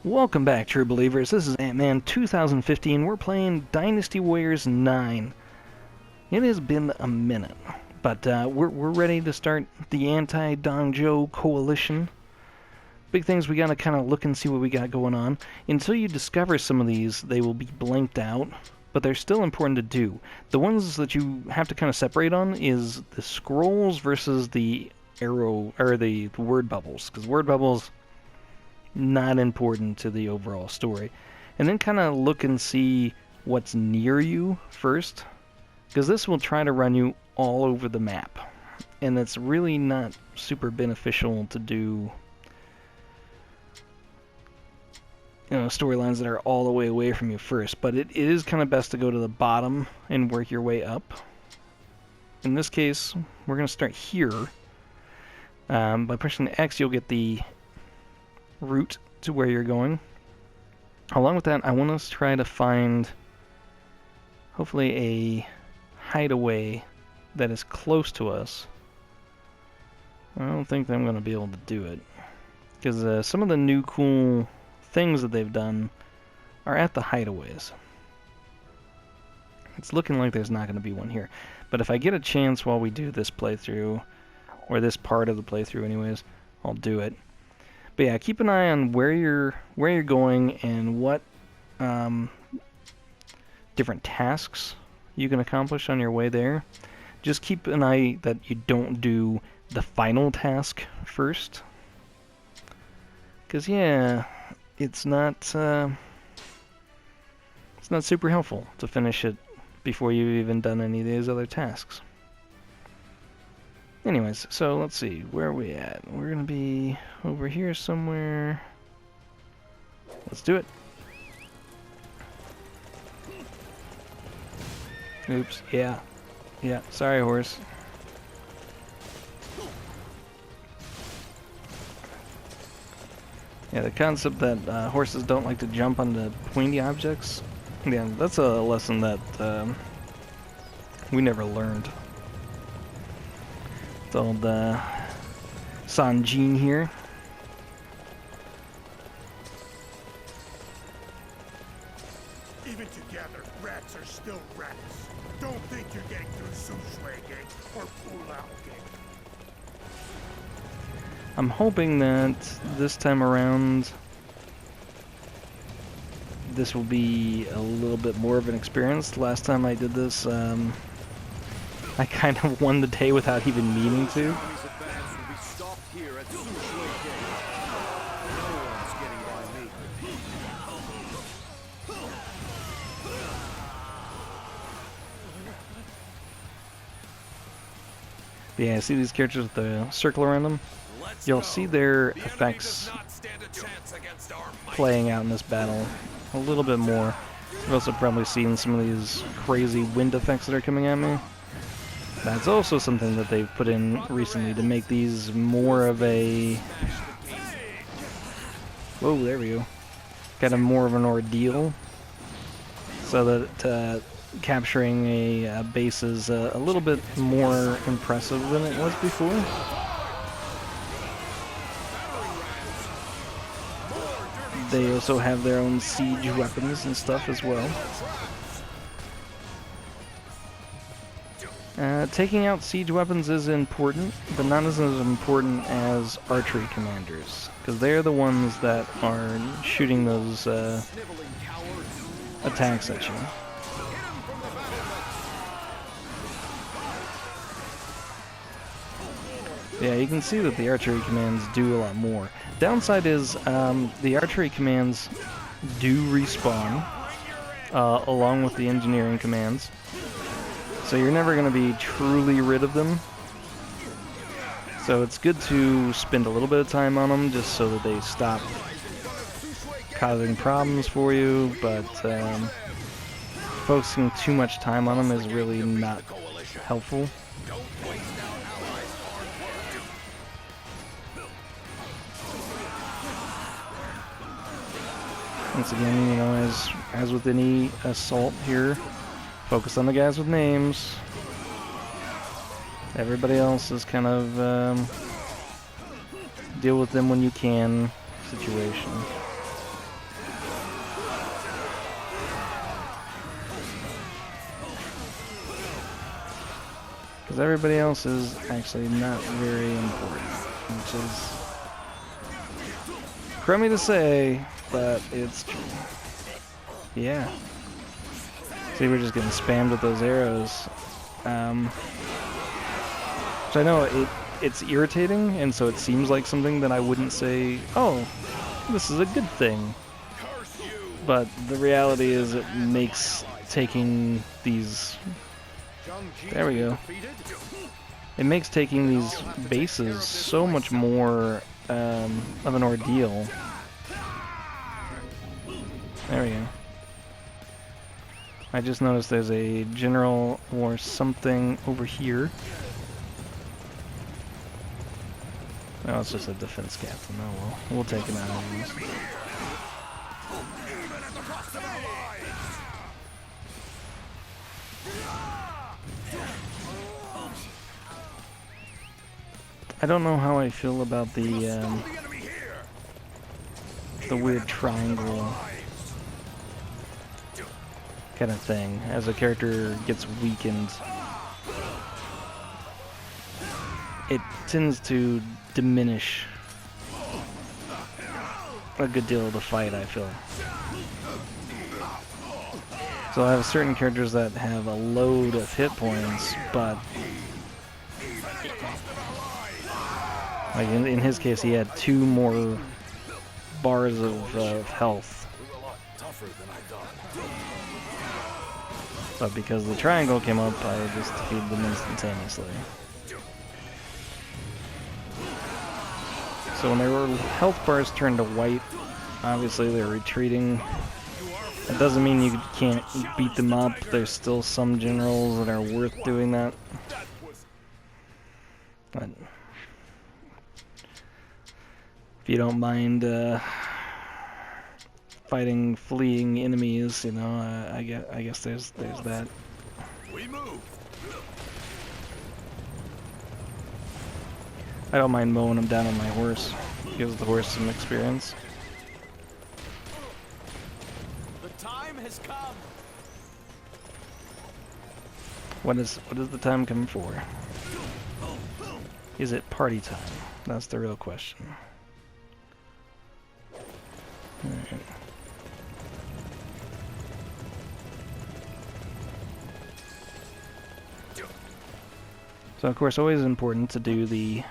Welcome back, true believers. This is Antman2050, and we're playing Dynasty Warriors 9. It has been a minute, but we're ready to start the anti-Dongzhou coalition. Big things we gotta kind of look and see what we got going on. Until you discover some of these, they will be blanked out, but they're still important to do. The ones that you have to kind of separate on is the scrolls versus the arrow, or the word bubbles, because word bubbles not important to the overall story. And then kind of look and see what's near you first, because this will try to run you all over the map, and it's really not super beneficial to do, storylines that are all the way away from you first. But it is kind of best to go to the bottom and work your way up. In this case, we're going to start here. By pushing X, you'll get the route to where you're going. Along with that, I want us to try to find hopefully a hideaway that is close to us. I don't think that I'm going to be able to do it, because some of the new cool things that they've done are at the hideaways. It's looking like there's not going to be one here, but if I get a chance while we do this playthrough, or this part of the playthrough anyways, I'll do it. But yeah, keep an eye on where you're going and what different tasks you can accomplish on your way there. Just keep an eye that you don't do the final task first, because yeah, it's not super helpful to finish it before you've even done any of these other tasks. Anyways, so let's see, where are we at? We're gonna be over here somewhere. Let's do it. Oops, yeah, sorry, horse. Yeah, the concept that horses don't like to jump onto pointy objects, yeah, that's a lesson that we never learned. It's old Wu Sun Jian here. Even together, rats are still rats. Don't think you're getting through Sushui Gate or Pulao Gate. I'm hoping that this time around this will be a little bit more of an experience. Last time I did this, I kind of won the day without even meaning to. But yeah, see these characters with the circle around them? You'll see their effects playing out in this battle a little bit more. You've also probably seen some of these crazy wind effects that are coming at me. That's also something that they've put in recently to make these more of a... Whoa, there we go. Kind of more of an ordeal, so that capturing a base is a little bit more impressive than it was before. They also have their own siege weapons and stuff as well. Taking out siege weapons is important, but not as important as archery commanders, because they're the ones that are shooting those attacks at you. Yeah, you can see that the archery commands do a lot more. Downside is the archery commands do respawn along with the engineering commands. So you're never going to be truly rid of them. So it's good to spend a little bit of time on them just so that they stop causing problems for you, but focusing too much time on them is really not helpful. Once again, as with any assault here, focus on the guys with names. Everybody else is kind of deal with them when you can situation. Because everybody else is actually not very important, which is crummy to say, but it's true. Yeah. See, we're just getting spammed with those arrows. Which I know it's irritating, and so it seems like something that I wouldn't say, oh, this is a good thing. But the reality is it makes taking these... There we go. It makes taking these bases so much more of an ordeal. There we go. I just noticed there's a general or something over here. Oh, it's just a defense captain. Oh well, we'll take him out of this. I don't know how I feel about the weird triangle kind of thing. As a character gets weakened, it tends to diminish a good deal of the fight, I feel. So I have certain characters that have a load of hit points, but like in his case, he had 2 more bars of health. But because the triangle came up, I just defeated them instantaneously. So when their health bars turn to white, obviously they're retreating. That doesn't mean you can't beat them up. There's still some generals that are worth doing that. But if you don't mind fighting fleeing enemies, you know, I guess there's that. We move. I don't mind mowing them down on my horse. Gives the horse some experience. The time has come. What is the time coming for? Is it party time? That's the real question. Alright. So of course, always important to do the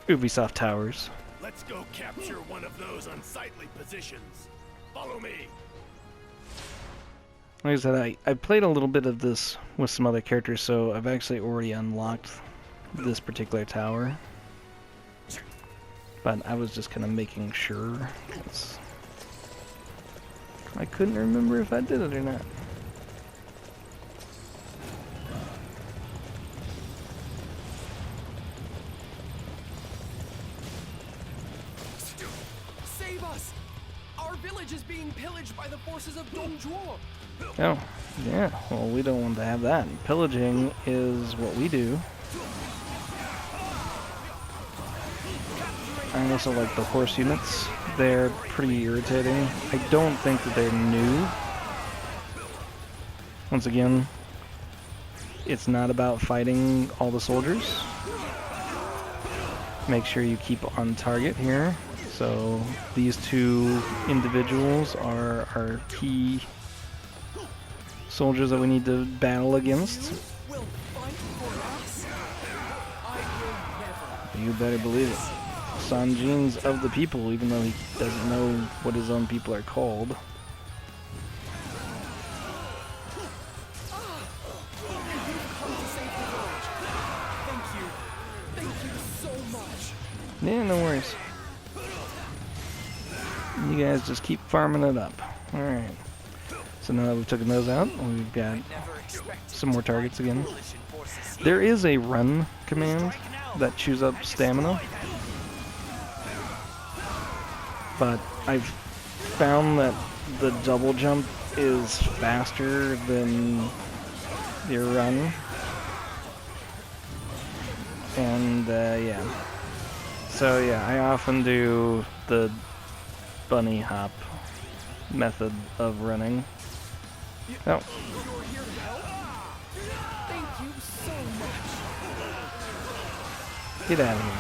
Ubisoft towers. Let's go capture one of those unsightly positions. Follow me. Like I said, I played a little bit of this with some other characters, so I've actually already unlocked this particular tower. But I was just kind of making sure, 'cause I couldn't remember if I did it or not. Save us! Our village is being pillaged by the forces of Dongzhuo. Oh, yeah, well we don't want to have that. Pillaging is what we do. I also like the horse units. They're pretty irritating. I don't think that they're new. Once again, it's not about fighting all the soldiers. Make sure you keep on target here. So these 2 individuals are our key soldiers that we need to battle against. Will fight for us? I will never. You better believe it. Sun Jian's of the people, even though he doesn't know what his own people are called. Thank you so much. Yeah, no worries. You guys just keep farming it up. Alright. So now that we've taken those out, we've got some more targets again. There is a run command that chews up stamina. But I've found that the double jump is faster than your run. And yeah. So yeah, I often do the bunny hop method of running. Oh. You're here to help? Thank you so much. Get out of here.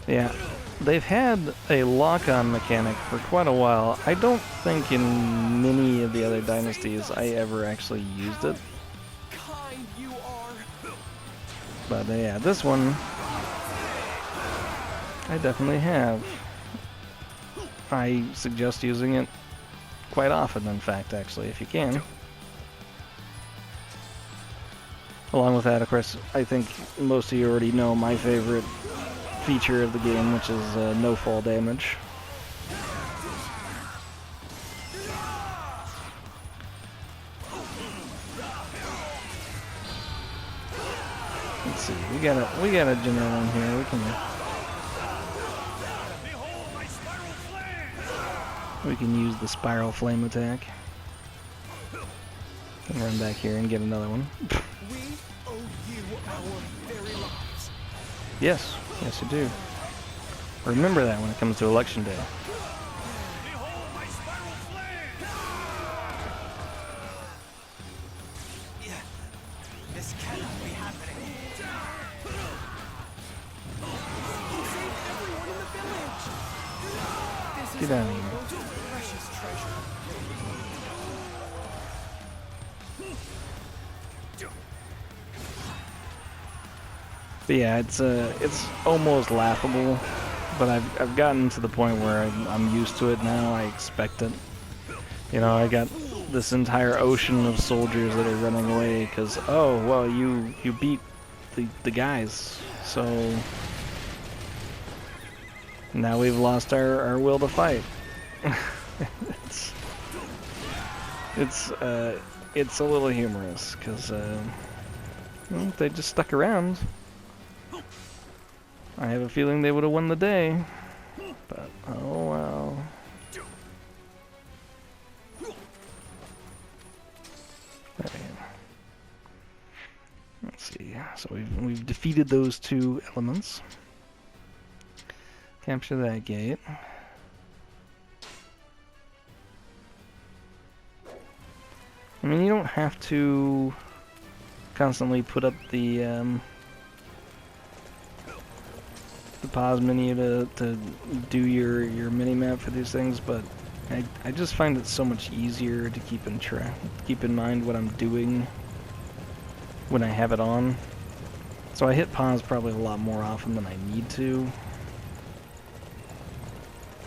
Yeah, they've had a lock-on mechanic for quite a while. I don't think in many of the other dynasties I ever actually used it. Kind you are. But yeah, this one I definitely have. I suggest using it quite often, in fact, actually, if you can. Along with that, of course, I think most of you already know my favorite feature of the game, which is no fall damage. Let's see, we got a general in here. We can use the spiral flame attack. And run back here and get another one. We owe you our very lives. Yes, yes you do. Remember that when it comes to election day. Yeah, this cannot be happening. You saved everyone in the village. This is Get out of our here. most precious treasure. But yeah, it's almost laughable, but I've gotten to the point where I'm used to it now. I expect it. You know, I got this entire ocean of soldiers that are running away because, oh well, you beat the guys, so now we've lost our will to fight. it's a little humorous because well, they just stuck around. I have a feeling they would have won the day, but oh well. Okay. Let's see. So we've defeated those two elements. Capture that gate. I mean, you don't have to constantly put up the pause menu to do your mini-map for these things, but I just find it so much easier to keep in mind what I'm doing when I have it on. So I hit pause probably a lot more often than I need to.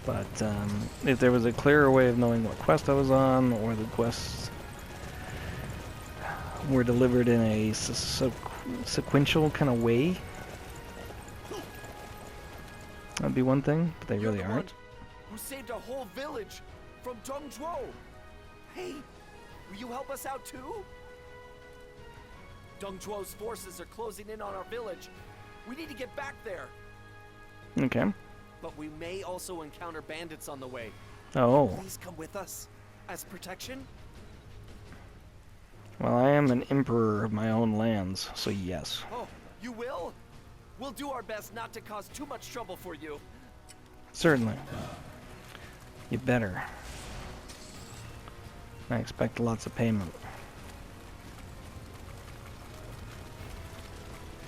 But if there was a clearer way of knowing what quest I was on, or the quests were delivered in a sequential kind of way, that'd be one thing, but they really aren't. Who saved a whole village from Dongzhuo? Hey, will you help us out too? Dongzhuo's forces are closing in on our village. We need to get back there. Okay. But we may also encounter bandits on the way. Oh. Please come with us as protection. Well, I am an emperor of my own lands, so yes. Oh, you will? We'll do our best not to cause too much trouble for you. Certainly. You better. I expect lots of payment.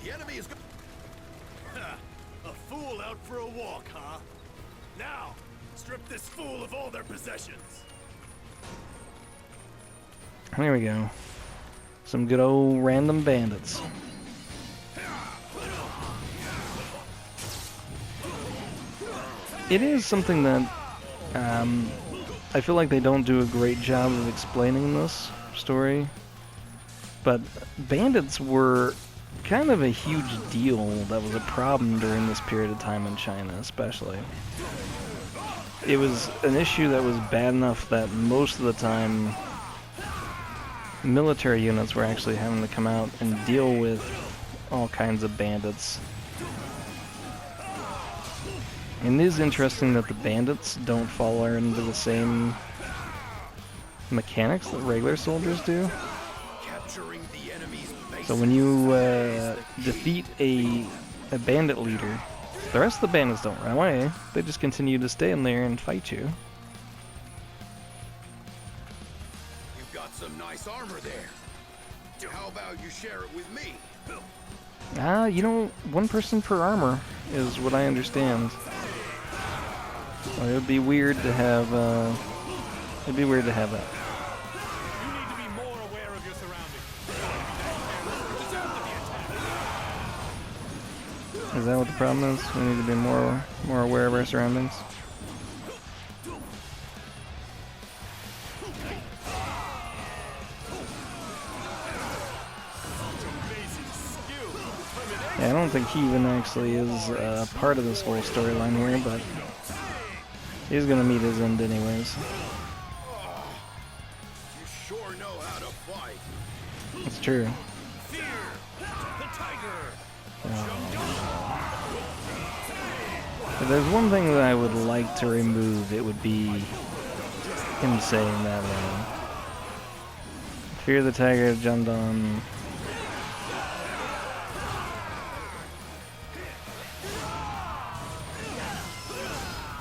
The enemy is a fool out for a walk, huh? Now, strip this fool of all their possessions. Here we go. Some good old random bandits. It is something that I feel like they don't do a great job of explaining this story, but bandits were kind of a huge deal that was a problem during this period of time in China, especially. It was an issue that was bad enough that most of the time military units were actually having to come out and deal with all kinds of bandits. And it is interesting that the bandits don't fall into the same mechanics that regular soldiers do. So when you defeat a bandit leader, the rest of the bandits don't run away. They just continue to stay in there and fight you. You've got some nice armor there. How about you share it with me? You know, one person per armor is what I understand. Well, it would be weird to have, it'd be weird to have that. You need to be more aware of your surroundings. You deserve to be attacked. Is that what the problem is? We need to be more aware of our surroundings. Yeah, I don't think he even actually is part of this whole storyline here, but he's gonna meet his end anyways. You sure know how to fight. It's true. Fear the tiger. If there's one thing that I would like to remove, it would be him saying that line. Fear the tiger, Jandan.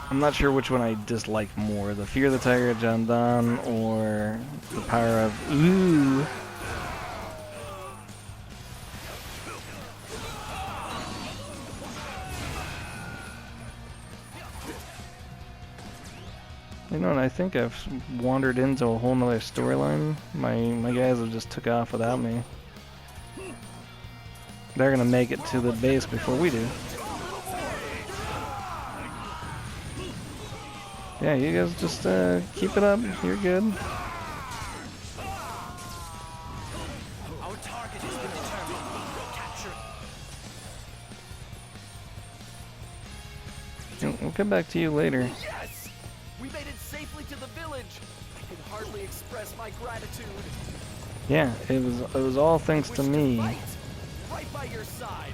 I'm not sure which one I dislike more, the Fear the Tiger Jandan or the power of Ooh. You know what, I think I've wandered into a whole nother storyline. My guys have just took off without me. They're gonna make it to the base before we do. Yeah, you guys just keep it up. You're good. Our target has been determined. Capture. We'll come back to you later. Yes! We made it safely to the village. I can hardly express my gratitude. Yeah, it was all thanks to me. Right by your side.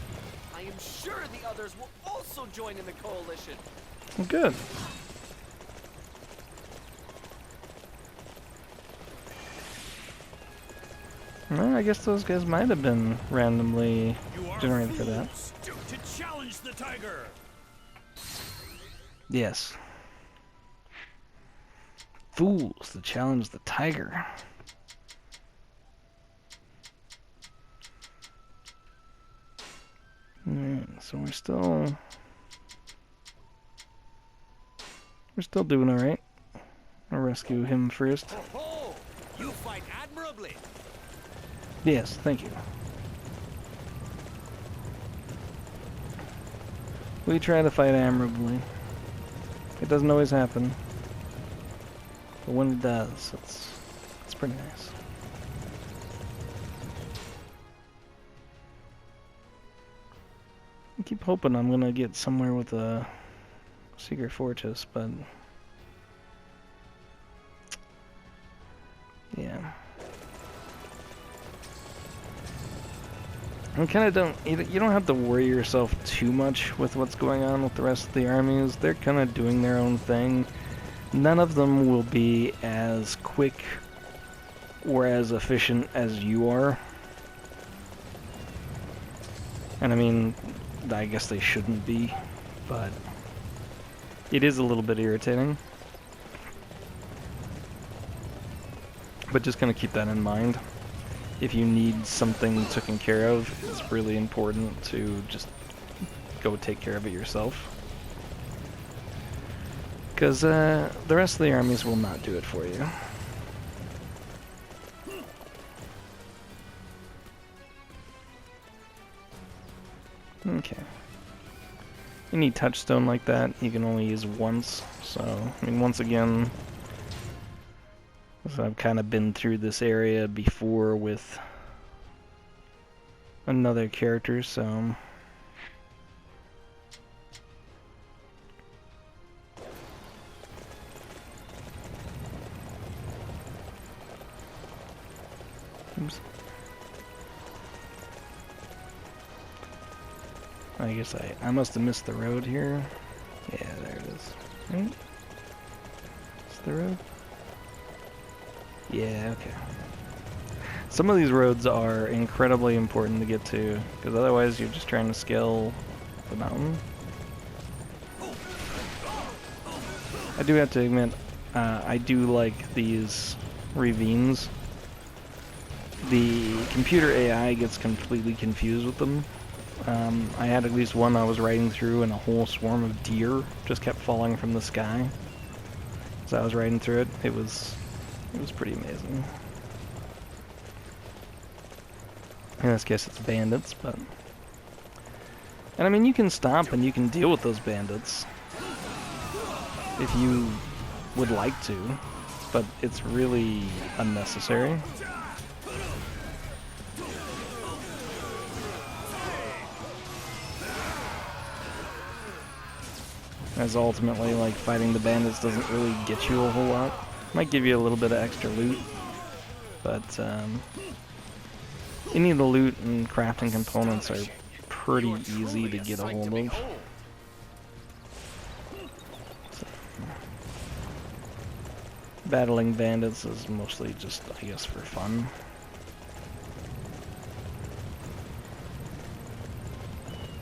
I am sure the others will also join in the coalition. Good. Well, I guess those guys might have been randomly generated for that. To challenge the tiger. Yes. Fools to challenge the tiger. So we're still doing all right. I'll rescue him first. Oh, you fight admirably. Yes, thank you. We try to fight admirably. It doesn't always happen, but when it does, it's pretty nice. I keep hoping I'm gonna get somewhere with a secret fortress, but yeah. I kind of you don't have to worry yourself too much with what's going on with the rest of the armies. They're kind of doing their own thing. None of them will be as quick or as efficient as you are. And I mean, I guess they shouldn't be, but it is a little bit irritating. But just kind of keep that in mind. If you need something taken care of, it's really important to just go take care of it yourself. Because the rest of the armies will not do it for you. Okay. Any touchstone like that, you can only use once. So, I mean, once again, so I've kind of been through this area before with another character, so oops. I guess I must have missed the road here. Yeah, there it is. Right? Is the road? Yeah, okay. Some of these roads are incredibly important to get to, because otherwise you're just trying to scale the mountain. I do have to admit, I do like these ravines. the computer AI gets completely confused with them. I had at least one I was riding through and a whole swarm of deer just kept falling from the sky. As I was riding through it, it was pretty amazing. In this case it's bandits, but... And I mean, you can stop and you can deal with those bandits if you would like to, but it's really unnecessary. As ultimately, like, fighting the bandits doesn't really get you a whole lot. Might give you a little bit of extra loot, but any of the loot and crafting components are pretty easy to get a hold of. So, battling bandits is mostly just, I guess, for fun.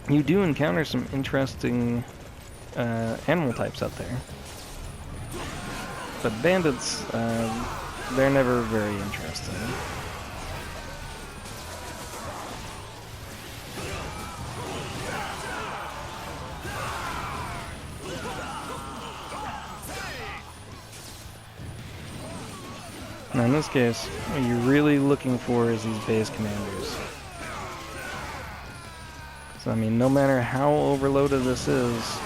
You do encounter some interesting animal types out there. But bandits, they're never very interesting. Now in this case, what you're really looking for is these base commanders. So I mean, no matter how overloaded this is,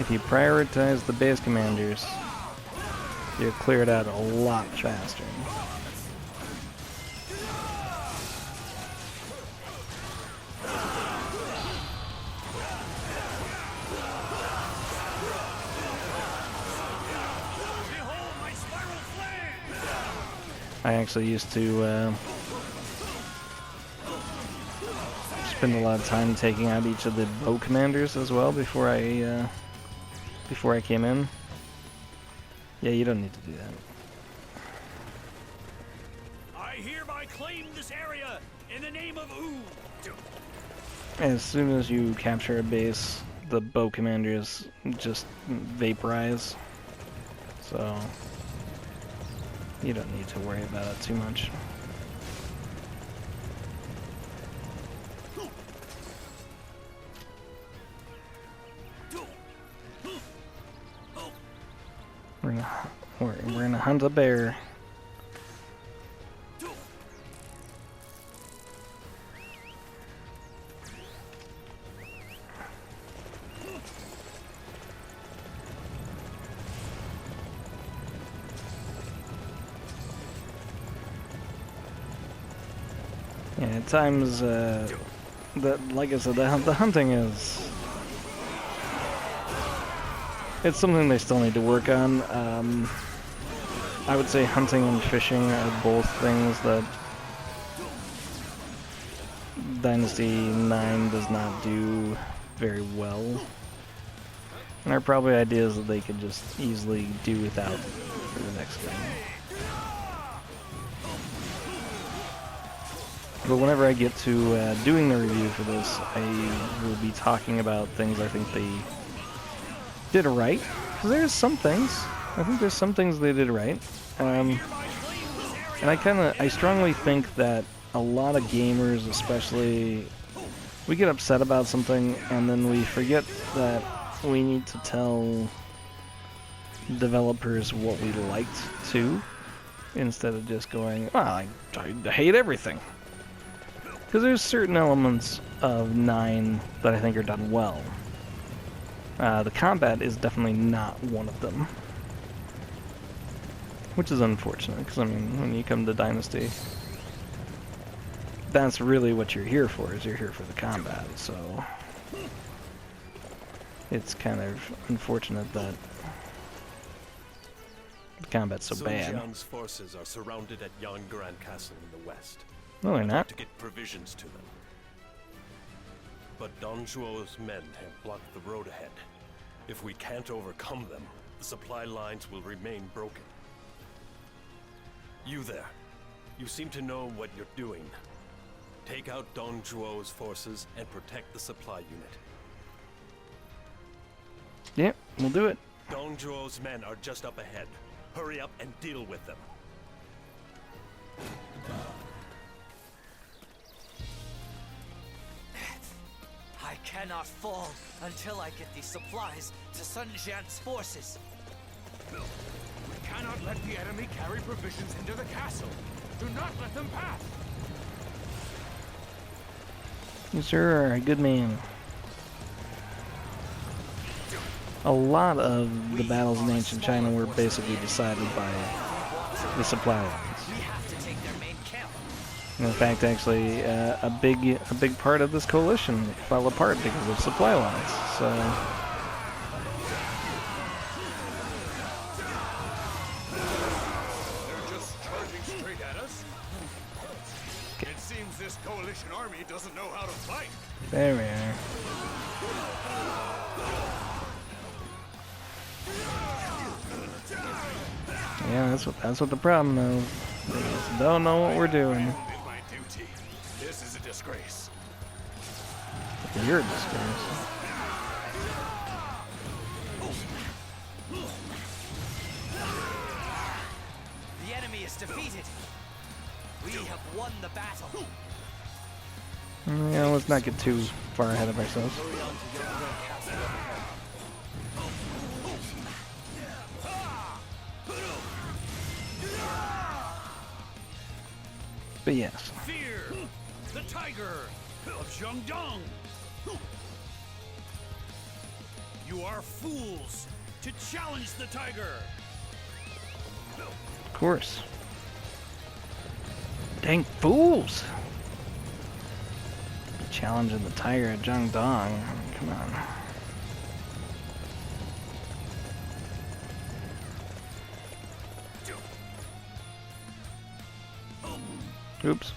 if you prioritize the base commanders, you'll clear it out a lot faster. I actually used to spend a lot of time taking out each of the bow commanders as well before I came in. Yeah, you don't need to do that. I hereby claim this area in the name of Wu. As soon as you capture a base, the bow commanders just vaporize. So you don't need to worry about it too much. We're gonna hunt a bear. Yeah, at times, like I said, the hunting is... It's something they still need to work on. I would say hunting and fishing are both things that Dynasty 9 does not do very well. And are probably ideas that they could just easily do without for the next game. But whenever I get to doing the review for this, I will be talking about things I think they did right. Because there's some things. I think there's some things they did right. And I strongly think that a lot of gamers, especially, we get upset about something and then we forget that we need to tell developers what we liked too, instead of just going, oh, I hate everything. Because there's certain elements of 9 that I think are done well. The combat is definitely not one of them. Which is unfortunate, because I mean, when you come to Dynasty, that's really what you're here for, is you're here for the combat, so... It's kind of unfortunate that the combat's so bad. Sun Jian's forces are surrounded at Yan Grand Castle in the west. No, they're not. To get provisions to them. But Don Zhuo's men have blocked the road ahead. If we can't overcome them, the supply lines will remain broken. You there. You seem to know what you're doing. Take out Don Zhuo's forces and protect the supply unit. Yep, we'll do it. Don Zhuo's men are just up ahead. Hurry up and deal with them. I cannot fall until I get these supplies to Sun Jian's forces. We cannot let the enemy carry provisions into the castle. Do not let them pass. You sir are a good man. A lot of the battles in ancient China were basically decided by the supply lines. We have to take their main camp. In fact, actually, a big part of this coalition fell apart because of supply lines. So, They're just charging straight at us. It seems this coalition army doesn't know how to fight. there we are. Yeah, that's what the problem is. They just don't know what we're doing. In my duty. This is a disgrace. You're a disgrace. The enemy is defeated. We have won the battle. Yeah, let's not get too far ahead of ourselves. But yes. Fear the tiger of Zhengdong. You are fools to challenge the tiger. Of course. Dang fools! Challenging the tiger at Zhengdong. Come on. Oops.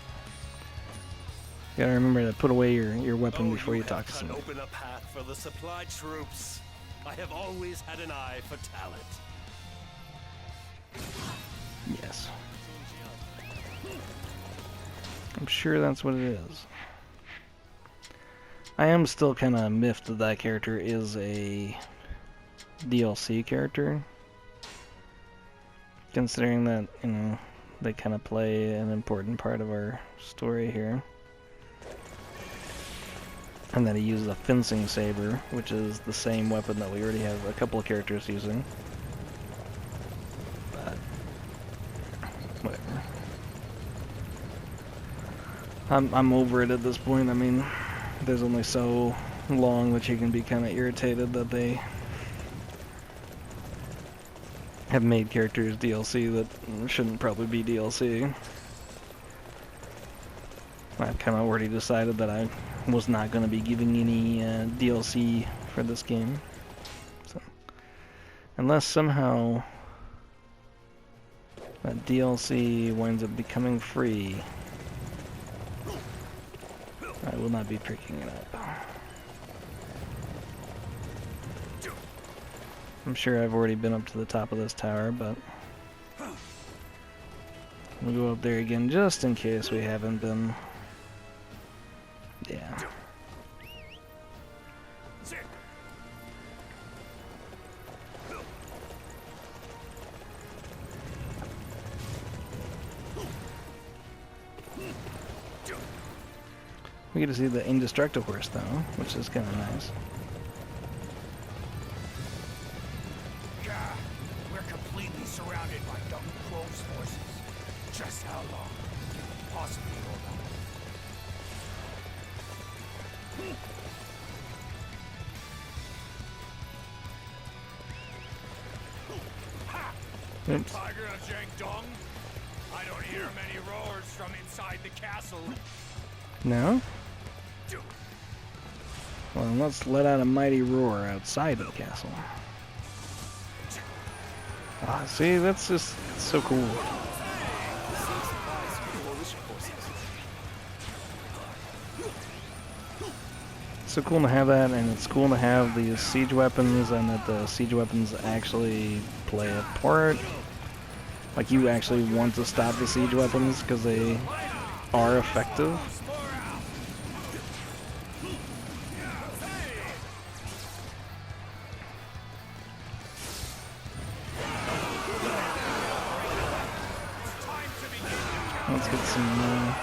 Gotta remember to put away your weapon before you talk to can somebody. open a path for the supply troops. I have always had an eye for talent. Yes. I'm sure that's what it is. I am still kind of miffed that that character is a DLC character. Considering that, you know, they kind of play an important part of our story here. And that he uses a fencing saber, which is the same weapon that we already have a couple of characters using. But, whatever. I'm over it at this point. I mean, there's only so long that you can be kind of irritated that they have made characters DLC that shouldn't probably be DLC. I've kind of already decided that I was not going to be giving any DLC for this game. So, unless somehow that DLC winds up becoming free, I will not be picking it up. I'm sure I've already been up to the top of this tower, but we'll go up there again just in case we haven't been. Yeah. We get to see the indestructible horse though, which is kind of nice. We're completely surrounded by Dong Quo's forces. Just how long? Possibly hold on. Oops. Tiger of Zhengdong? I don't hear many roars from inside the castle. No? Well, let's let out a mighty roar outside of the castle. Ah, see, that's just it's so cool. It's so cool to have that, and it's cool to have these siege weapons, and that the siege weapons actually play a part. Like, you actually want to stop the siege weapons because they are effective. Let's get some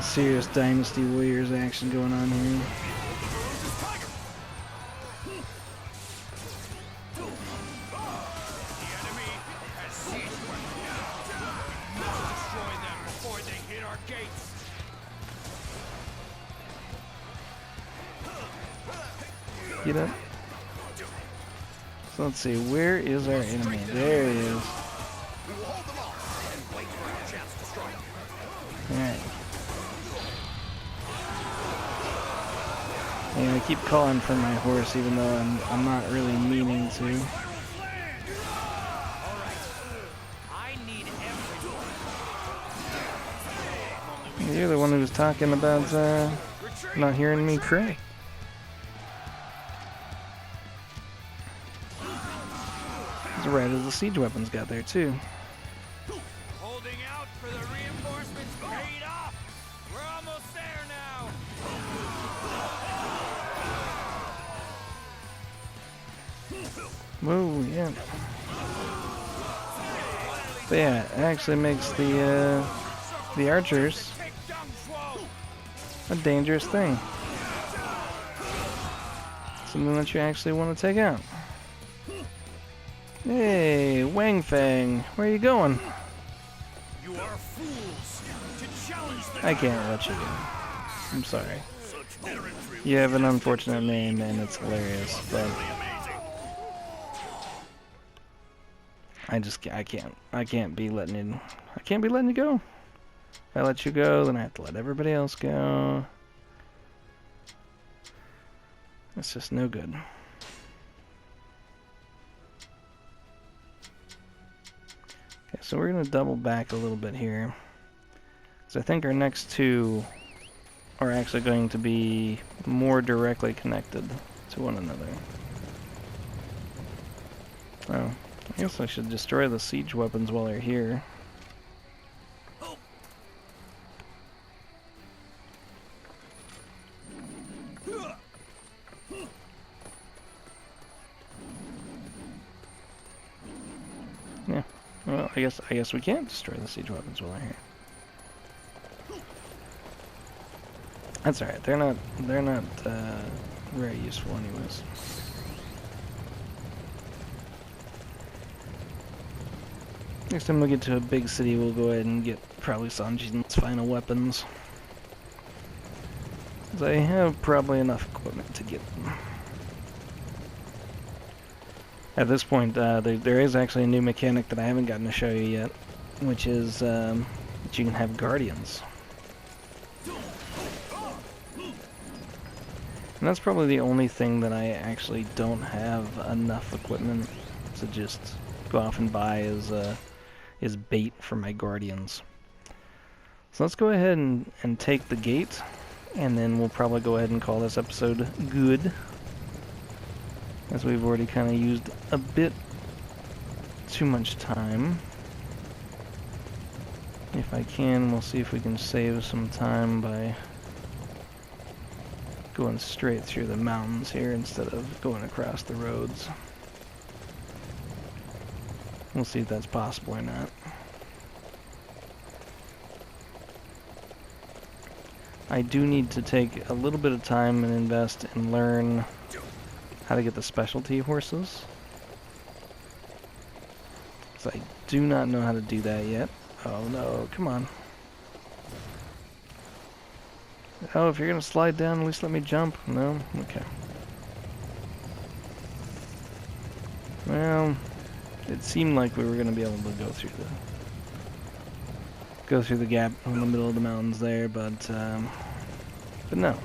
serious Dynasty Warriors action going on here. Get up. So let's see, where is our enemy? There he is. Alright. Yeah, I keep calling for my horse even though I'm not really meaning to. You're the one who was talking about not hearing me cry. As right as the siege weapons got there too. Holding out for the reinforcements paid off. We're almost there now. Whoa, yeah. But yeah, it actually makes the archers a dangerous thing. Something that you actually want to take out. Hey, Wang Fang, where are you going? You are fools to challenge the I can't let you go. I'm sorry. You have an unfortunate name and it's hilarious, but I can't be letting you go. If I let you go, then I have to let everybody else go. It's just no good. Okay, so we're going to double back a little bit here. So I think our next two are actually going to be more directly connected to one another. Oh, I guess I should destroy the siege weapons while they're here. Yeah. Well, I guess we can't destroy the siege weapons while they're here. That's alright. They're not very useful anyways. Next time we get to a big city, we'll go ahead and get probably Sun Jian's final weapons. 'Cause I have probably enough equipment to get them. At this point, there is actually a new mechanic that I haven't gotten to show you yet, which is that you can have guardians. And that's probably the only thing that I actually don't have enough equipment to just go off and buy is bait for my guardians. So let's go ahead and take the gate, and then we'll probably go ahead and call this episode good, as we've already kind of used a bit too much time. If I can, we'll see if we can save some time by going straight through the mountains here instead of going across the roads. We'll see if that's possible or not. I do need to take a little bit of time and invest and learn how to get the specialty horses. So I do not know how to do that yet. Oh no, come on. Oh, if you're gonna slide down, at least let me jump. No? Okay. Well, it seemed like we were gonna be able to go through the gap in the middle of the mountains there, but no.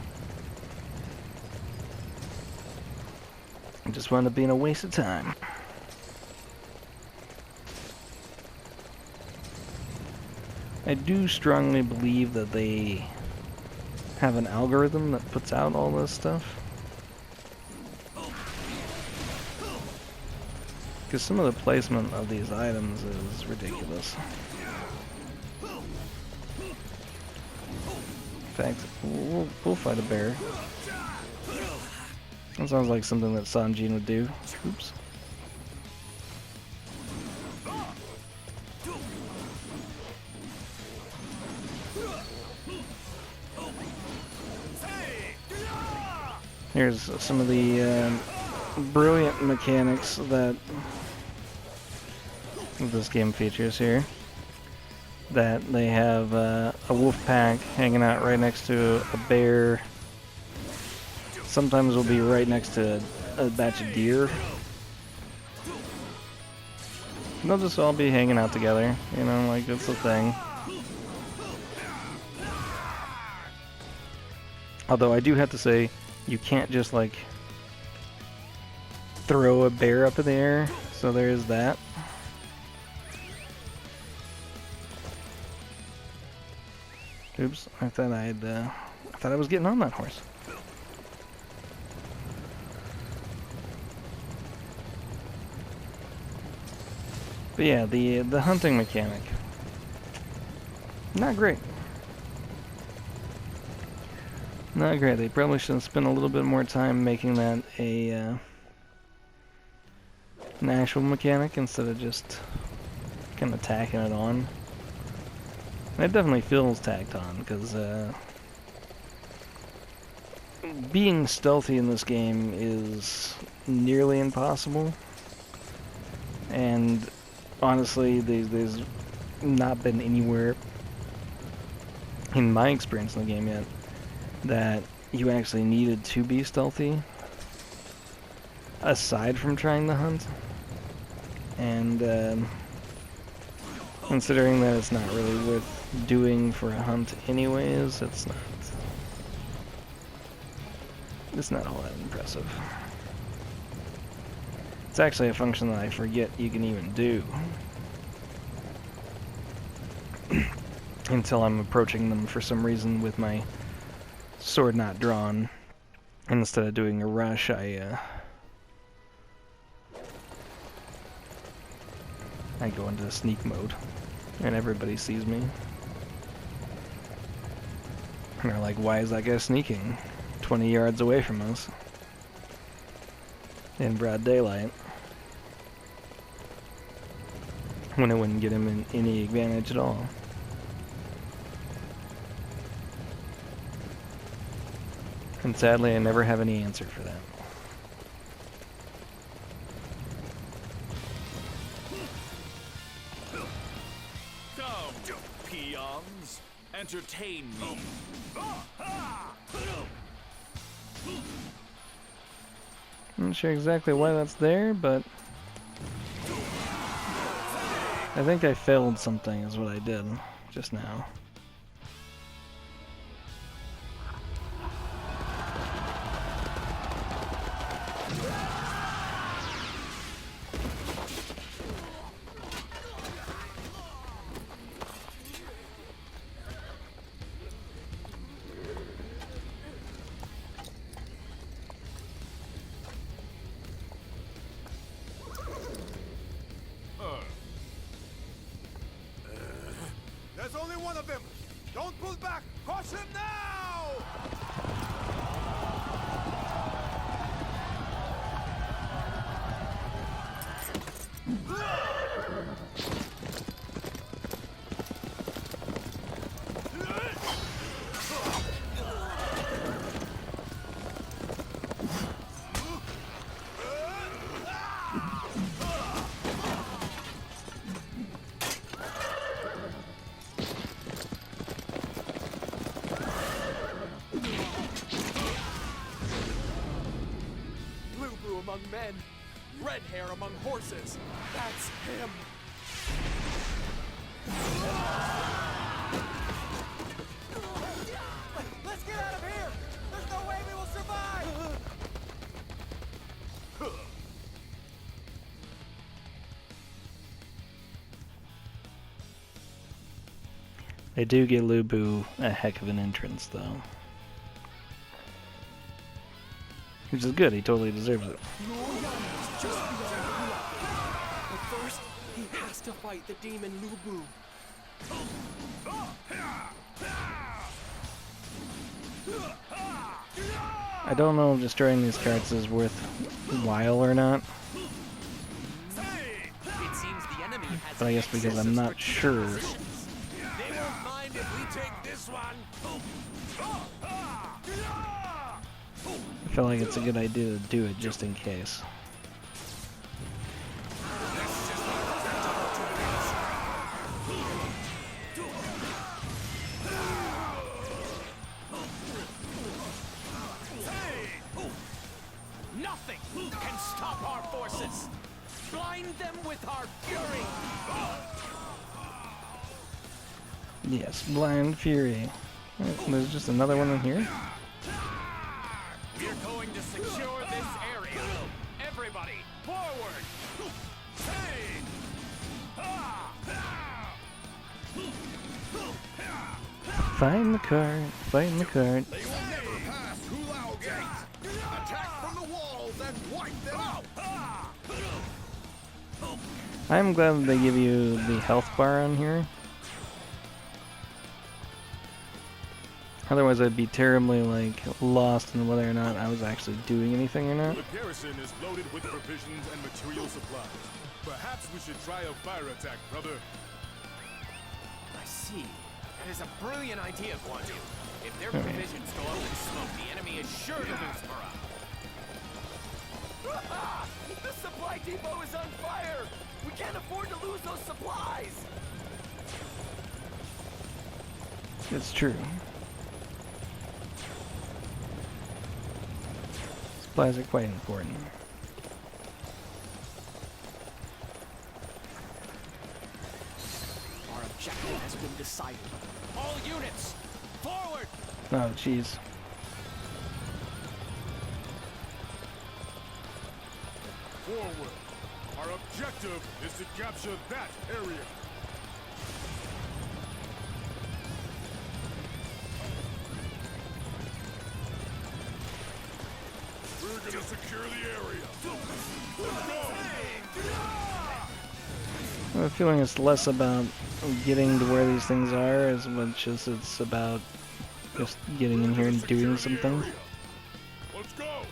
It just wound up being a waste of time. I do strongly believe that they have an algorithm that puts out all this stuff. Because some of the placement of these items is ridiculous. In fact, we'll fight a bear. That sounds like something that Sun Jian would do. Oops. Here's some of the brilliant mechanics that this game features here. That they have a wolf pack hanging out right next to a bear. Sometimes will be right next to a batch of deer. They'll just all be hanging out together, you know, like it's a thing. Although I do have to say, you can't just like throw a bear up in the air, so there's that. Oops, I thought I was getting on that horse. But yeah, the hunting mechanic, not great. Not great. They probably should have spent a little bit more time making that an actual mechanic instead of just kind of tacking it on. It definitely feels tacked on, because being stealthy in this game is nearly impossible. And honestly, there's not been anywhere in my experience in the game yet that you actually needed to be stealthy, aside from trying to hunt. And considering that it's not really worth doing for a hunt anyways, it's not all that impressive. It's actually a function that I forget you can even do until I'm approaching them for some reason with my sword not drawn. And instead of doing a rush, I go into sneak mode, and everybody sees me. And they're like, why is that guy sneaking 20 yards away from us in broad daylight when it wouldn't get him any advantage at all? And sadly, I never have any answer for that. Come, peons, entertain me. I'm not sure exactly why that's there, but I think I failed something is what I did just now. There's only one of them! Don't pull back! Crush him now! Among men, red hair among horses. That's him. Let's get out of here. There's no way we will survive. They do get Lu Bu a heck of an entrance, though. Which is good, he totally deserves it. But first, he has to fight the demon Lu Bu. I don't know if destroying these carts is worthwhile or not. It seems the enemy has But I guess because I'm not sure. They won't mind if we take this one. feel like it's a good idea to do it just in case. Nothing can stop our forces. Blind them with our fury. Yes, blind fury. There's just another one in here. We're going to secure this area. Everybody, forward! Find the cart, find the cart. They will never pass Hulao Gate. Attack from the walls and wipe them out. I'm glad that they give you the health bar on here. Otherwise I'd be terribly like lost in whether or not I was actually doing anything or not. The garrison is loaded with provisions and material supplies. Perhaps we should try a fire attack, brother. I see. That is a brilliant idea, Guan Yu. If their provisions go up in smoke, the enemy is sure to lose morale. The supply depot is on fire! We can't afford to lose those supplies! It's true. Supplies are quite important. Our objective has been decided. All units, forward! Oh, jeez. Forward. Our objective is to capture that area. We're gonna secure the area. Let's go. I have a feeling it's less about getting to where these things are as much as it's about just getting in here and doing something. Let's go.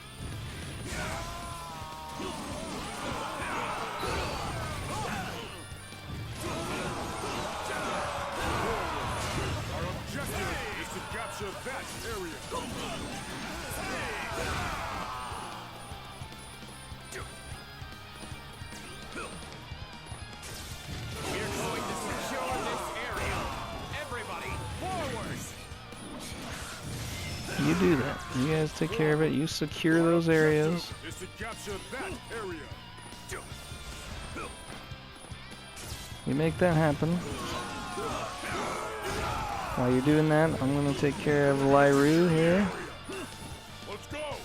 Our objective is to capture that area. We're going to secure this area. Everybody, forward! You do that. You guys take care of it. You secure those areas. Is to capture that area. You make that happen. While you're doing that, I'm going to take care of Lyru here. Let's go.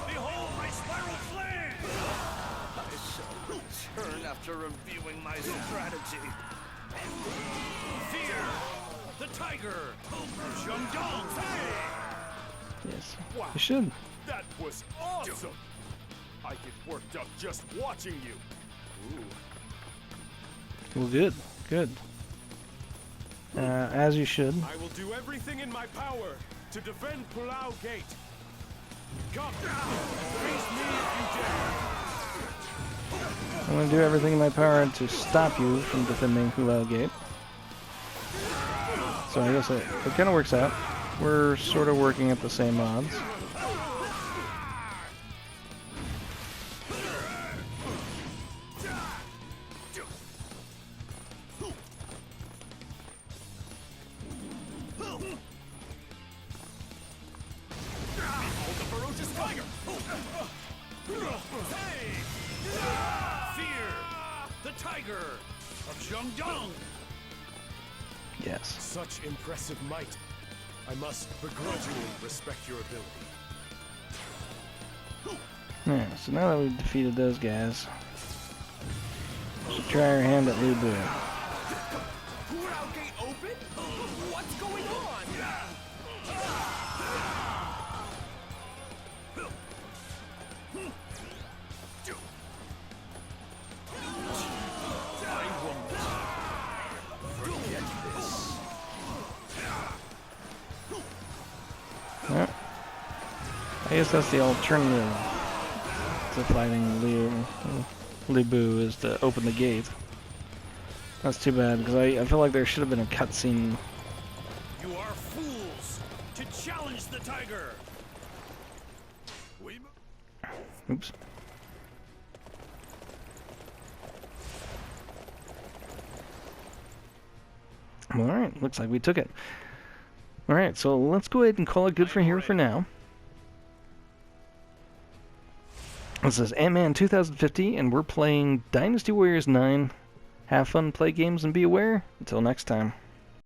Behold my spiral flame! I shall return after reviewing my strategy. Fear! The tiger! Shandong! Yes. You should. That was awesome. I get worked up just watching you. Well, good. Good. As you should. I will do everything in my power to defend Pulau Gate. Come, face me if you dare. I'm going to do everything in my power to stop you from defending Hulao Gate. So I guess it kind of works out. We're sort of working at the same odds. Behold the ferocious tiger! Fear! The tiger! Of Shandong! Yes. Such impressive might. I must begrudgingly respect your ability. Yeah, so now that we've defeated those guys, we should try our hand at Lu Bu. Hulao Gate open? What's going on? Yeah. I guess that's the alternative to fighting Lu Bu, is to open the gate. That's too bad, because I feel like there should have been a cutscene. You are fools to challenge the tiger. We Oops. Alright, looks like we took it. Alright, so let's go ahead and call it good for here for now. This is Antman2050, and we're playing Dynasty Warriors 9. Have fun, play games, and be aware. Until next time.